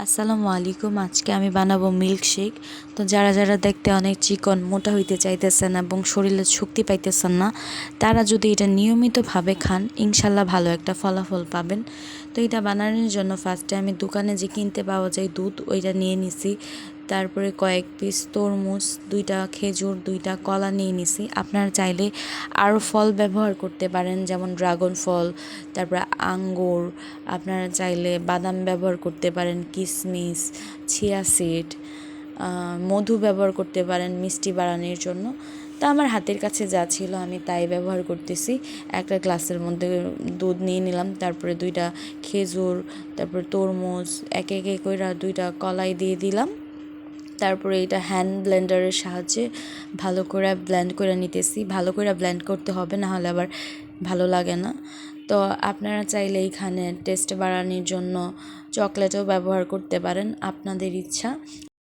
আসসালামু আলাইকুম। আজকে আমি বানাবো মিল্কশেক। তো যারা যারা দেখতে অনেক চিকন মোটা হইতে চাইতেছেন এবং শরীরে শক্তি পাইতেছেন না, তারা যদি এটা নিয়মিতভাবে খান ইনশাল্লাহ ভালো একটা ফলাফল পাবেন। তো এটা বানানোর জন্য ফার্স্টে আমি দোকানে যে কিনতে পাওয়া যায় দুধ ওইটা নিয়ে নিছি। তারপরে কয়েক পিস তরমুজ, 2টা খেজুর, 2টা কলা নিয়ে নিছি। আপনারা চাইলে আরও ফল ব্যবহার করতে পারেন, যেমন ড্রাগন ফল, তারপরে আঙ্গুর, আপনারা চাইলে বাদাম ব্যবহার করতে পারেন, কিশমিশ, চিয়া সিড, মধু ব্যবহার করতে পারেন মিষ্টি বাড়ানোর জন্য। তা আমার হাতের কাছে যা ছিল আমি তাই ব্যবহার করতেছি। একটা গ্লাসের মধ্যে দুধ নিয়ে নিলাম, তারপরে 2টা খেজুর, তারপরে তরমুজ, একে একে করে 2টা কলাই দিয়ে দিলাম। তারপরে এটা হ্যান্ড ব্লেন্ডারের সাহায্যে ভালো করে ব্লেন্ড করে নিতেছি। ভালো করে ব্লেন্ড করতে হবে, না হলে আবার ভালো লাগে না। তো আপনারা চাইলে এইখানে টেস্ট বাড়ানোর জন্য চকলেটও ব্যবহার করতে পারেন, আপনাদের ইচ্ছা।